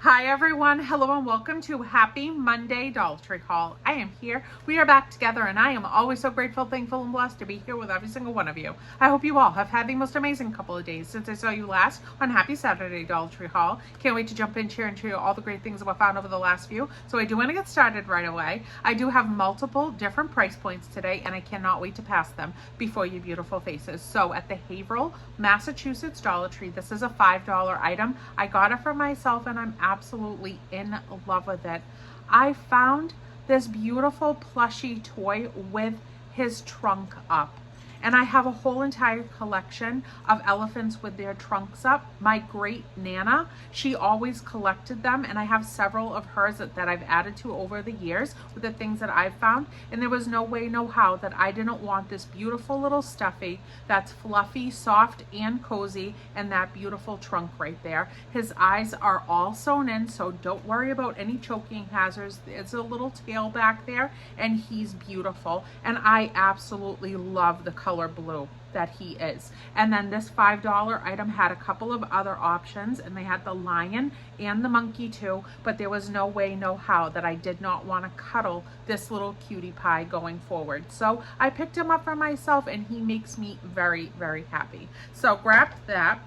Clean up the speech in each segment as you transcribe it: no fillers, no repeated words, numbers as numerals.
Hi everyone, hello and welcome to Happy Monday Dollar Tree haul. I am here, we are back together, and I am always so grateful, thankful, and blessed to be here with every single one of you. I hope you all have had the most amazing couple of days since I saw you last on Happy Saturday Dollar Tree haul. Can't wait to jump in here and show you all the great things that we found over the last few. So I do want to get started right away. I do have multiple different price points today, and I cannot wait to pass them before you beautiful faces. So at the Haverhill, Massachusetts Dollar Tree, this is a $5 item. I got it for myself and I'm absolutely in love with it. I found this beautiful plushy toy with his trunk up. And I have a whole entire collection of elephants with their trunks up. My great Nana, she always collected them, and I have several of hers that I've added to over the years with the things that I've found. And there was no way, no how that I didn't want this beautiful little stuffy that's fluffy, soft, and cozy, and that beautiful trunk right there. His eyes are all sewn in, so don't worry about any choking hazards. There's a little tail back there, and he's beautiful. And I absolutely love the color blue that he is. And then this $5 item had a couple of other options, and they had the lion and the monkey too, but there was no way, no how that I did not want to cuddle this little cutie pie going forward. So I picked him up for myself, and he makes me very, very happy. So grabbed that.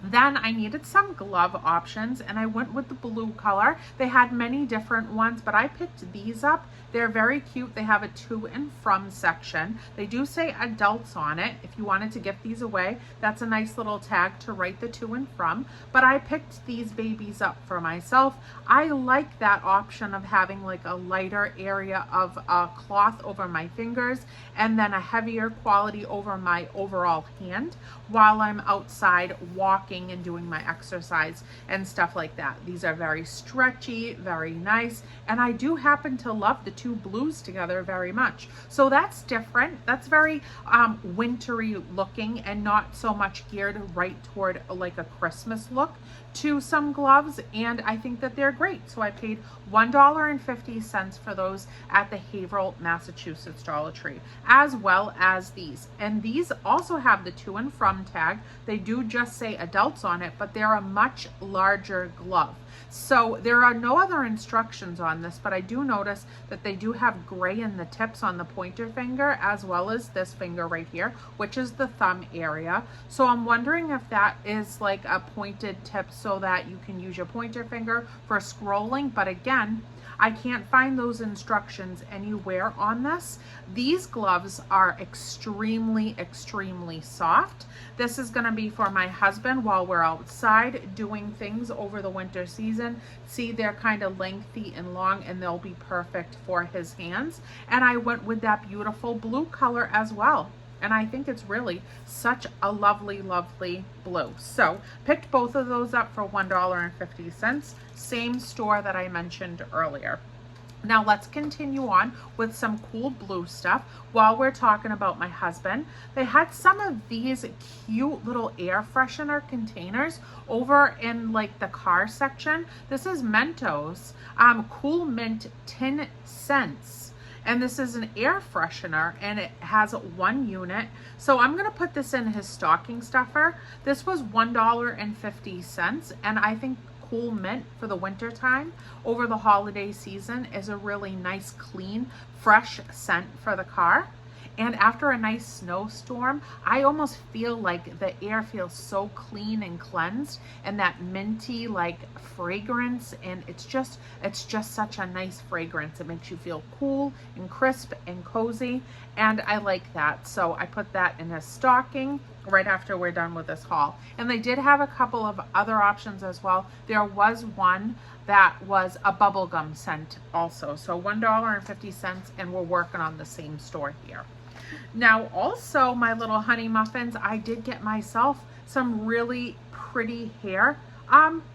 Then I needed some glove options, and I went with the blue color. They had many different ones, but I picked these up. They're very cute. They have a to and from section. They do say adults on it. If you wanted to give these away, that's a nice little tag to write the to and from. But I picked these babies up for myself. I like that option of having like a lighter area of cloth over my fingers and then a heavier quality over my overall hand while I'm outside walking and doing my exercise and stuff like that. These are very stretchy, very nice, and I do happen to love the two blues together very much. So that's different. That's very wintry looking and not so much geared right toward like a Christmas look to some gloves, and I think that they're great. So I paid $1.50 for those at the Haverhill, Massachusetts Dollar Tree, as well as these. And these also have the to and from tag. They do just say adults on it, but they're a much larger glove. So there are no other instructions on this, but I do notice that they do have gray in the tips on the pointer finger as well as this finger right here, which is the thumb area. So I'm wondering if that is like a pointed tip so that you can use your pointer finger for scrolling. But again, I can't find those instructions anywhere on this. These gloves are extremely, extremely soft. This is going to be for my husband while we're outside doing things over the winter season. See, they're kind of lengthy and long, and they'll be perfect for his hands. And I went with that beautiful blue color as well. And I think it's really such a lovely, lovely blue. So picked both of those up for $1.50, same store that I mentioned earlier. Now let's continue on with some cool blue stuff while we're talking about my husband. They had some of these cute little air freshener containers over in like the car section. This is Mentos Cool Mint 10 cents. And this is an air freshener, and it has 1 unit. So I'm gonna put this in his stocking stuffer. This was $1.50, and I think Cool Mint for the winter time over the holiday season is a really nice, clean, fresh scent for the car. And after a nice snowstorm, I almost feel like the air feels so clean and cleansed, and that minty like fragrance, and it's just such a nice fragrance. It makes you feel cool and crisp and cozy, and I like that. So I put that in a stocking right after we're done with this haul. And they did have a couple of other options as well. There was one that was a bubblegum scent also. So $1.50, and we're working on the same store here. Now also my little honey muffins, I did get myself some really pretty hair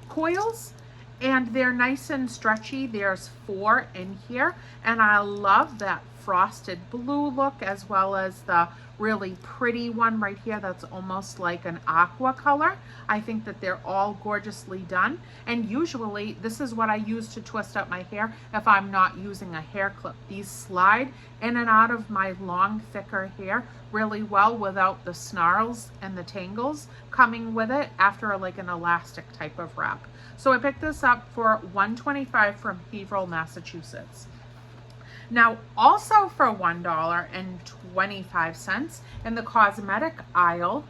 coils, and they're nice and stretchy. There's 4 in here, and I love that frosted blue look as well as the really pretty one right here that's almost like an aqua color. I think that they're all gorgeously done, and usually this is what I use to twist up my hair if I'm not using a hair clip. These slide in and out of my long, thicker hair really well without the snarls and the tangles coming with it after like an elastic type of wrap. So I picked this up for $1.25 from Haverhill, Massachusetts. Now, also for $1.25 in the cosmetic aisle,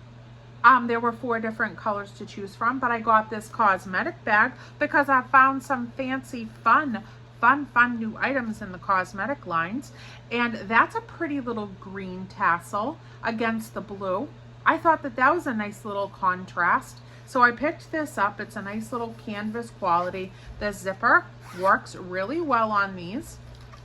there were 4 different colors to choose from, but I got this cosmetic bag because I found some fancy, fun new items in the cosmetic lines. And that's a pretty little green tassel against the blue. I thought that that was a nice little contrast. So I picked this up. It's a nice little canvas quality. The zipper works really well on these.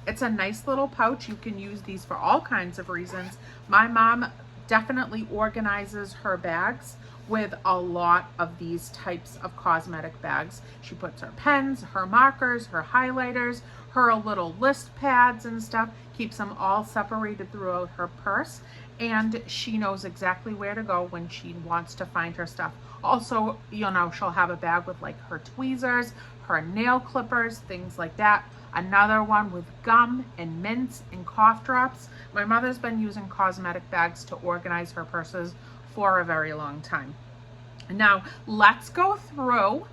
It's a nice little pouch. You can use these for all kinds of reasons. My mom definitely organizes her bags with a lot of these types of cosmetic bags. She puts her pens, her markers, her highlighters, her little list pads and stuff, keeps them all separated throughout her purse, and she knows exactly where to go when she wants to find her stuff. Also, you know, she'll have a bag with like her tweezers, her nail clippers, things like that. Another one with gum and mints and cough drops. My mother's been using cosmetic bags to organize her purses for a very long time. Now, let's go through,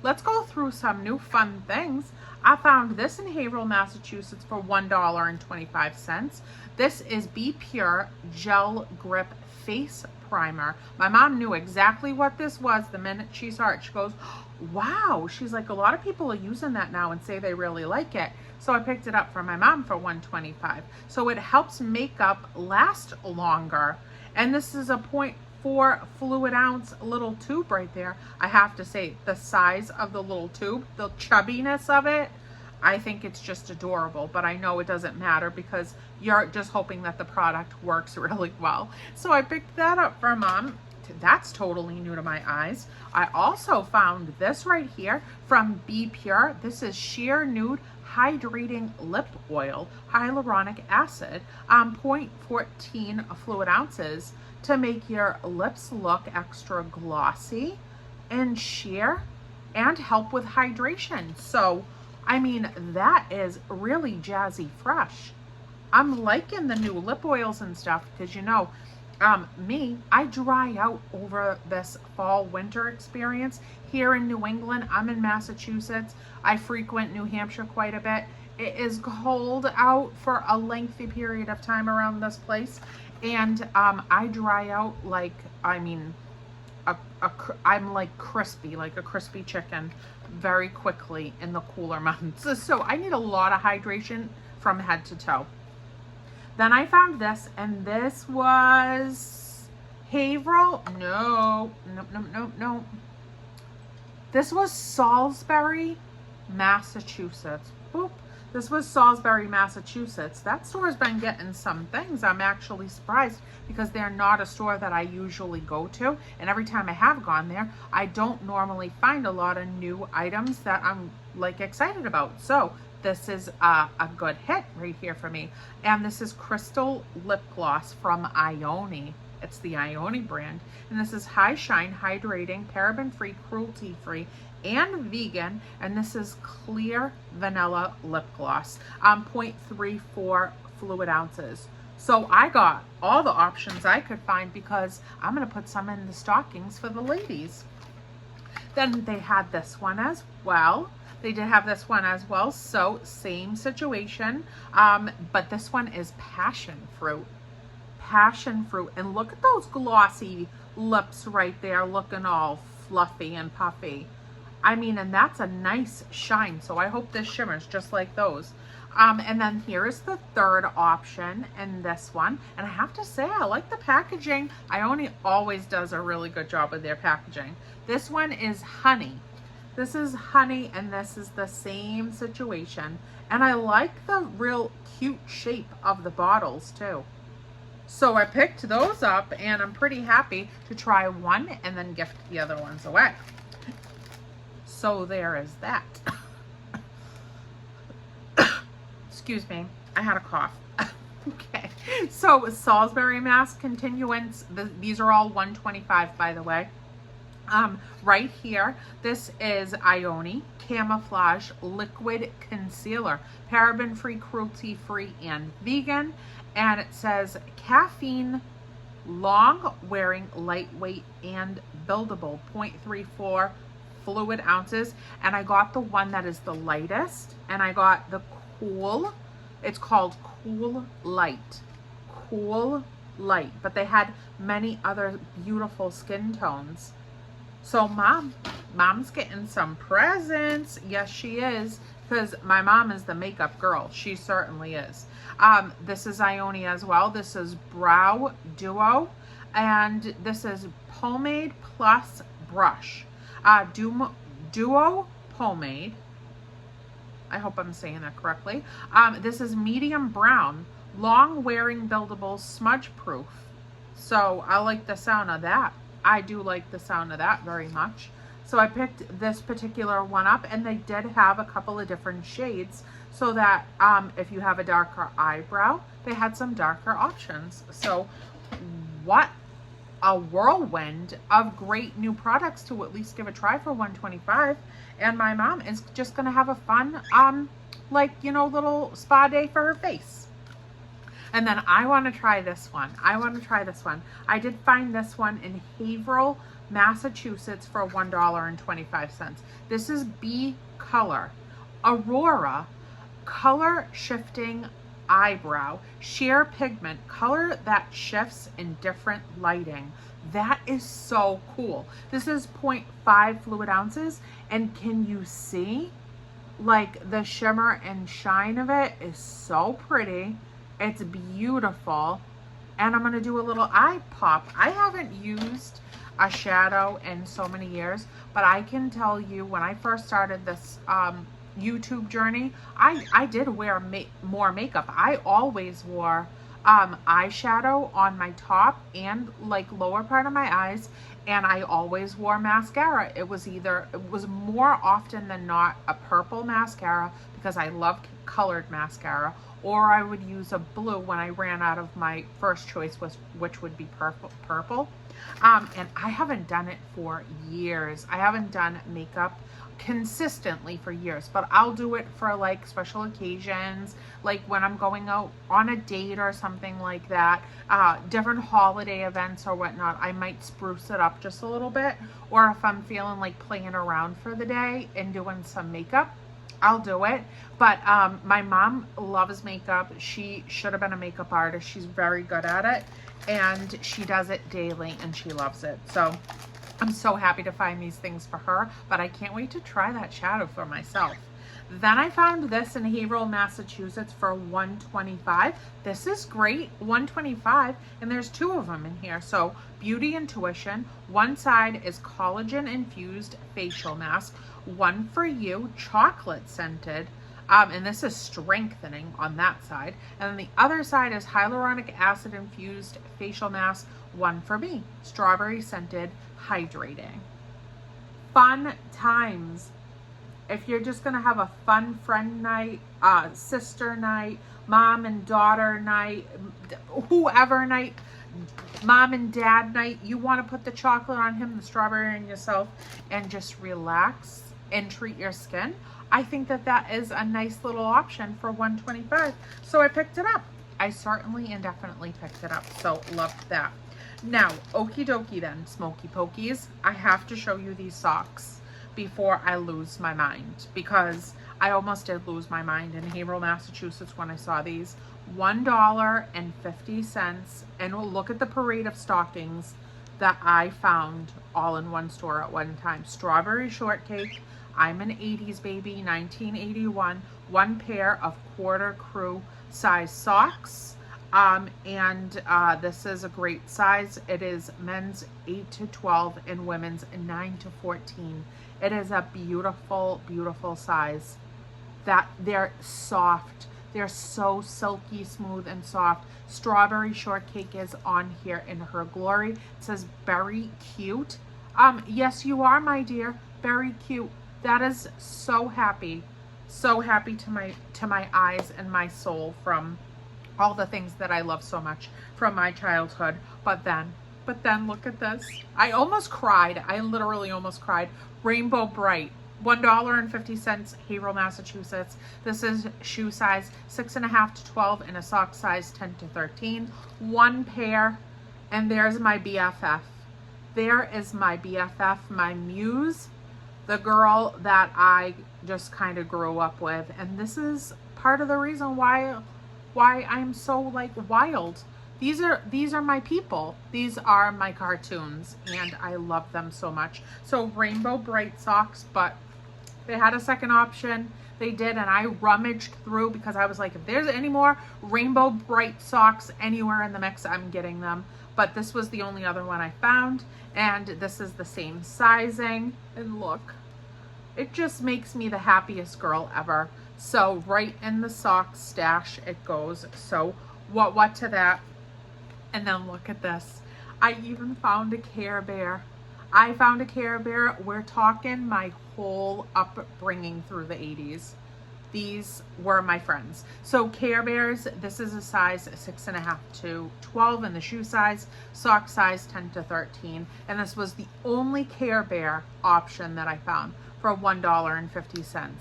let's go through some new fun things. I found this in Haverhill, Massachusetts for $1.25. This is Be Pure Gel Grip Face Primer. My mom knew exactly what this was the minute she saw it. She goes, wow. She's like, a lot of people are using that now and say they really like it. So I picked it up for my mom for $1.25. So it helps makeup last longer. And this is a 0.4 fluid ounce little tube right there. I have to say, the size of the little tube, the chubbiness of it, I think it's just adorable, but I know it doesn't matter because you're just hoping that the product works really well. So I picked that up for mom. That's totally new to my eyes. I also found this right here from Be Pure. This is Sheer Nude Hydrating Lip Oil, Hyaluronic Acid, 0.14 fluid ounces to make your lips look extra glossy and sheer and help with hydration. So, I mean, that is really jazzy fresh. I'm liking the new lip oils and stuff because, you know, I dry out over this fall winter experience here in New England. I'm in Massachusetts. I frequent New Hampshire quite a bit. It is cold out for a lengthy period of time around this place. And I dry out like, I mean, I'm like crispy, like a crispy chicken very quickly in the cooler months. So I need a lot of hydration from head to toe. Then I found this, and this was Haverhill. No. This was Salisbury, Massachusetts. Boop. This was Salisbury, Massachusetts. That store's been getting some things. I'm actually surprised because they're not a store that I usually go to. And every time I have gone there, I don't normally find a lot of new items that I'm like excited about. So this is a good hit right here for me. And this is Crystal Lip Gloss from Ione. It's the Ione brand. And this is High Shine, Hydrating, Paraben-Free, Cruelty-Free, and vegan. And this is Clear Vanilla Lip Gloss, 0.34 fluid ounces. So I got all the options I could find because I'm going to put some in the stockings for the ladies. Then they had this one as well. They did have this one as well, so same situation, but this one is passion fruit. Passion fruit, and look at those glossy lips right there, looking all fluffy and puffy. I mean, and that's a nice shine, so I hope this shimmers just like those. And then here is the third option in this one, and I have to say, I like the packaging. Ione always does a really good job with their packaging. This one is Honey. This is Honey, and this is the same situation. And I like the real cute shape of the bottles too. So I picked those up, and I'm pretty happy to try one and then gift the other ones away. So there is that. Excuse me, I had a cough. Okay, so Salisbury, Mass. Continuance. These are all $1.25, by the way. Right here, this is Ione Camouflage Liquid Concealer, paraben-free, cruelty-free, and vegan. And it says caffeine, long-wearing, lightweight, and buildable, 0.34 fluid ounces, and I got the one that is the lightest, and I got the Cool. It's called Cool Light. Cool Light, but they had many other beautiful skin tones. So mom's getting some presents. Yes, she is, because my mom is the makeup girl. She certainly is. This is Ione as well. This is Brow Duo, and this is Pomade Plus Brush. Duo Pomade. I hope I'm saying that correctly. This is medium brown, long wearing buildable, smudge proof. So I like the sound of that. I do like the sound of that very much. So I picked this particular one up, and they did have a couple of different shades, so that if you have a darker eyebrow, they had some darker options. So what a whirlwind of great new products to at least give a try for $125. And my mom is just gonna have a fun like, you know, little spa day for her face. And then I want to try this one. I did find this one in Haverhill, Massachusetts for $1.25. This is B Color Aurora Color Shifting Eyebrow Sheer Pigment Color that shifts in different lighting. That is so cool. This is 0.5 fluid ounces, and can you see, like, the shimmer and shine of it is so pretty. It's beautiful. And I'm going to do a little eye pop. I haven't used a shadow in so many years, but I can tell you, when I first started this YouTube journey, I did wear more makeup. I always wore eyeshadow on my top and like lower part of my eyes, and I always wore mascara. It was more often than not a purple mascara, because I love colored mascara, or I would use a blue when I ran out of my first choice, which would be purple. And I haven't done it for years. I haven't done makeup consistently for years, but I'll do it for like special occasions, like when I'm going out on a date or something like that, different holiday events or whatnot. I might spruce it up just a little bit, or if I'm feeling like playing around for the day and doing some makeup, I'll do it. But my mom loves makeup. She should have been a makeup artist. She's very good at it, and she does it daily, and she loves it. So I'm so happy to find these things for her, but I can't wait to try that shadow for myself. Then I found this in Haverhill, Massachusetts for $125. This is great, $125, and there's two of them in here. So Beauty Intuition, one side is collagen infused facial mask, one for you, chocolate scented, and this is strengthening on that side. And then the other side is hyaluronic acid infused facial mask, one for me, strawberry scented, hydrating. Fun times. If you're just gonna have a fun friend night, sister night, mom and daughter night, whoever night, mom and dad night, you want to put the chocolate on him, the strawberry on yourself, and just relax and treat your skin, I think that is a nice little option for $125. So I picked it up. I certainly and definitely picked it up. So loved that. Now, okie dokie then, smoky pokies, I have to show you these socks before I lose my mind, because I almost did lose my mind in Haverhill, Massachusetts when I saw these. $1.50, and we'll look at the parade of stockings that I found all in one store at one time. Strawberry shortcake, I'm an 80s baby, 1981, one pair of quarter crew size socks. This is a great size. It is men's 8 to 12 and women's 9 to 14. It is a beautiful, beautiful size. That they're soft. They're so silky smooth and soft. Strawberry shortcake is on here in her glory. It says very cute. Yes, you are, my dear. Very cute. That is so happy to my eyes and my soul, from all the things that I love so much from my childhood. But then look at this. I almost cried. I literally almost cried. Rainbow Bright, $1.50, Haverhill, Massachusetts. This is shoe size 6.5 to 12 and a sock size 10 to 13. One pair, and there's my BFF. There is my BFF, my muse, the girl that I just kind of grew up with. And this is part of the reason why I'm so like wild. These are my people. These are my cartoons, and I love them so much. So Rainbow Bright socks, but they had a second option. They did, and I rummaged through because I was like, if there's any more Rainbow Bright socks anywhere in the mix, I'm getting them. But this was the only other one I found, and this is the same sizing. And look, it just makes me the happiest girl ever. So right in the sock stash it goes. So what to that? And then look at this. I even found a Care Bear. I found a Care Bear. We're talking my whole upbringing through the 80s. These were my friends. So Care Bears, this is a size 6.5 to 12 in the shoe size, sock size 10 to 13. And this was the only Care Bear option that I found for $1.50.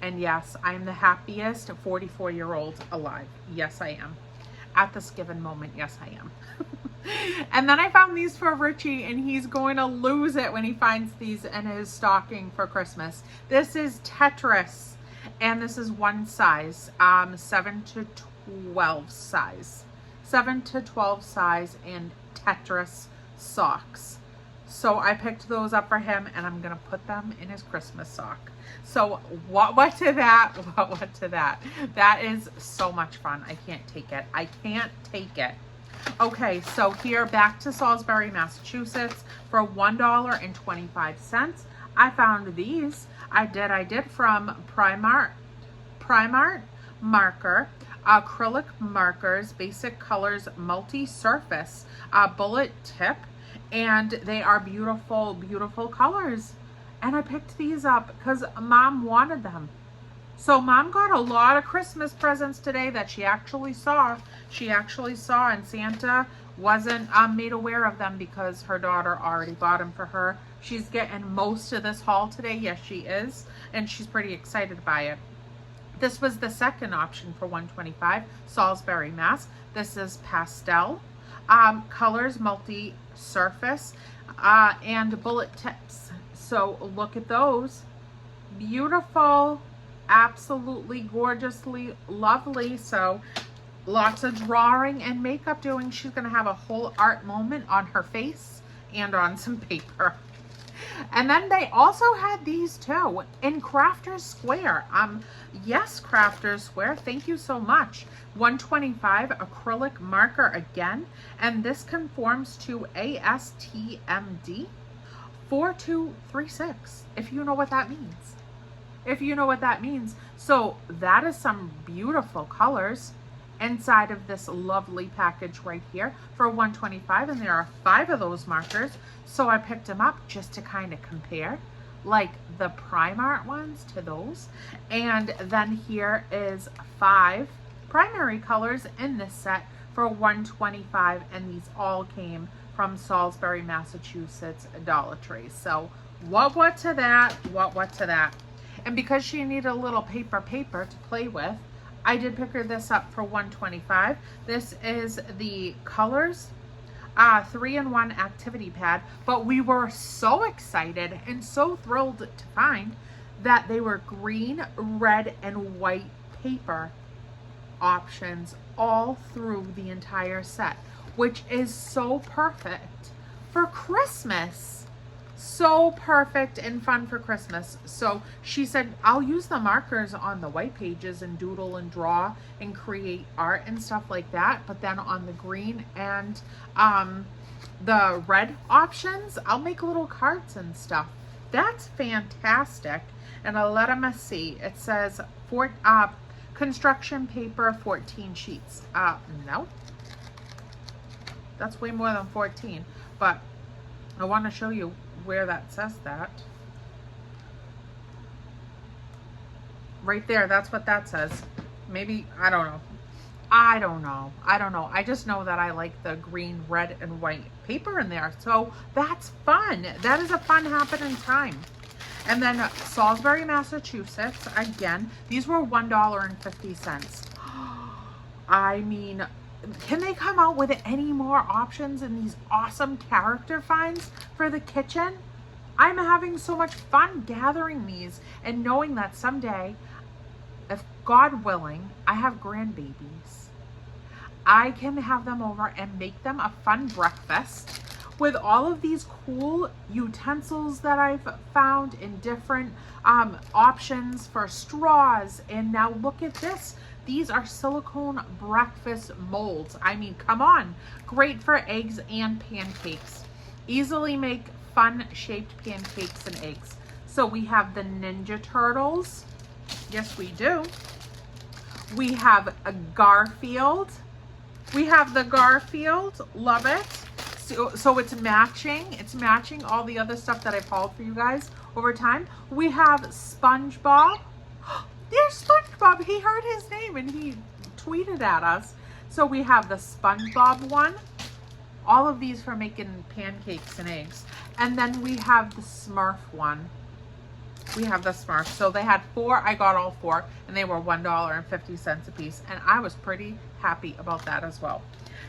And yes, I'm the happiest 44-year-old alive. Yes, I am. At this given moment, yes, I am. And then I found these for Richie, and he's going to lose it when he finds these in his stocking for Christmas. This is Tetris, and this is one size, 7 to 12 size. 7 to 12 size and Tetris socks. So I picked those up for him, and I'm going to put them in his Christmas sock. So what to that? What to that? That is so much fun. I can't take it. I can't take it. Okay, so here back to Salisbury, Massachusetts for $1.25. I found these. I did from Primark marker, acrylic markers, basic colors, multi-surface, bullet tip, and they are beautiful, beautiful colors. And I picked these up because Mom wanted them. So Mom got a lot of Christmas presents today that she actually saw. And Santa wasn't made aware of them because her daughter already bought them for her. She's getting most of this haul today. Yes, she is. And she's pretty excited by it. This was the second option for $1.25, Salisbury, Mass. This is pastel, colors, multi-surface, and bullet tips. So look at those. Beautiful, absolutely gorgeously lovely. So lots of drawing and makeup doing. She's going to have a whole art moment on her face and on some paper. And then they also had these too in Crafters Square. Yes, Crafters Square, thank you so much. $1.25 acrylic marker again, and this conforms to ASTMD 4236, if you know what that means. If you know what that means. So that is some beautiful colors inside of this lovely package right here for $1.25, and there are 5 of those markers. So I picked them up just to kind of compare like the Primark ones to those. And then here is 5 primary colors in this set for $1.25, and these all came from Salisbury, Massachusetts Dollar Tree. So what to that? What to that? And because she needed a little paper to play with, I did pick her this up for $1.25. This is the colors 3-in-1 activity pad, but we were so excited and so thrilled to find that they were green, red, and white paper options all through the entire set, which is so perfect for Christmas. So perfect and fun for Christmas. So she said, I'll use the markers on the white pages and doodle and draw and create art and stuff like that. But then on the green and the red options, I'll make little cards and stuff. That's fantastic. And I'll let them see. It says construction paper 14 sheets. No. That's way more than 14. But I want to show you where that says that. Right there, that's what that says. Maybe, I don't know. I just know that I like the green, red, and white paper in there. So that's fun. That is a fun happening time. And then Salisbury, Massachusetts, again, these were $1.50. I mean, can they come out with any more options in these awesome character finds for the kitchen? I'm having so much fun gathering these and knowing that someday, if God willing, I have grandbabies, I can have them over and make them a fun breakfast with all of these cool utensils that I've found in different options for straws. And now look at this. These are silicone breakfast molds. I mean, come on. Great for eggs and pancakes. Easily make fun shaped pancakes and eggs. So we have the Ninja Turtles. Yes, we do. We have a Garfield. We have the Garfield, love it. So it's matching. It's matching all the other stuff that I've hauled for you guys over time. We have SpongeBob. There's SpongeBob. He heard his name and he tweeted at us. So we have the SpongeBob one. All of these for making pancakes and eggs. And then we have the Smurf one. We have the Smurf. So they had 4. I got all 4 and they were $1.50 a piece. And I was pretty happy about that as well.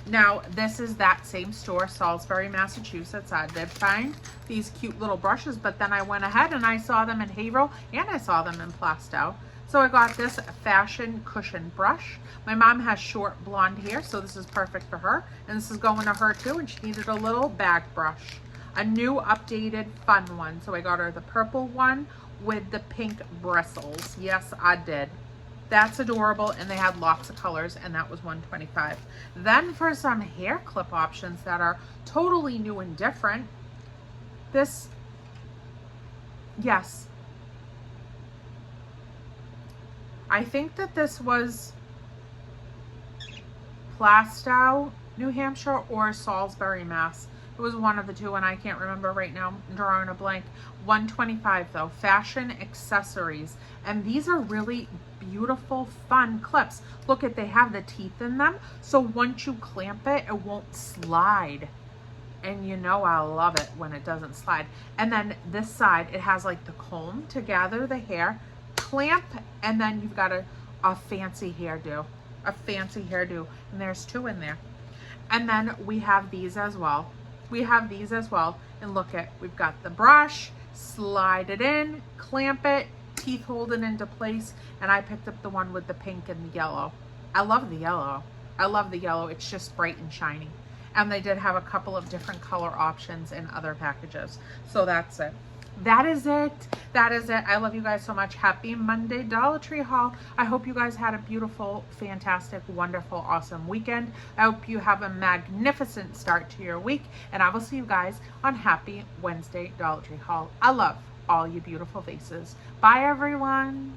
Now, this is that same store, Salisbury, Massachusetts. I did find these cute little brushes, but then I went ahead and I saw them in Haverhill and I saw them in Plastow. So I got this fashion cushion brush. My mom has short blonde hair, so this is perfect for her. And this is going to her too, and she needed a little bag brush. A new updated fun one. So I got her the purple one with the pink bristles. Yes, I did. That's adorable, and they had lots of colors, and that was $125. Then for some hair clip options that are totally new and different, this, yes, I think that this was Plastow, New Hampshire, or Salisbury, Mass. It was one of the two, and I can't remember right now. I'm drawing a blank. $125 though. Fashion accessories. And these are really beautiful, fun clips. Look at, they have the teeth in them. So once you clamp it, it won't slide. And you know I love it when it doesn't slide. And then this side, it has like the comb to gather the hair. Clamp, and then you've got a fancy hairdo. A fancy hairdo. And there's 2 in there. And then we have these as well. We have these as well. And look at, we've got the brush, slide it in, clamp it, teeth hold it into place. And I picked up the one with the pink and the yellow. I love the yellow. I love the yellow. It's just bright and shiny. And they did have a couple of different color options in other packages. So that's it. That is it. That is it. I love you guys so much. Happy Monday Dollar Tree haul. I hope you guys had a beautiful, fantastic, wonderful, awesome weekend. I hope you have a magnificent start to your week. And I will see you guys on Happy Wednesday Dollar Tree haul. I love all you beautiful faces. Bye, everyone.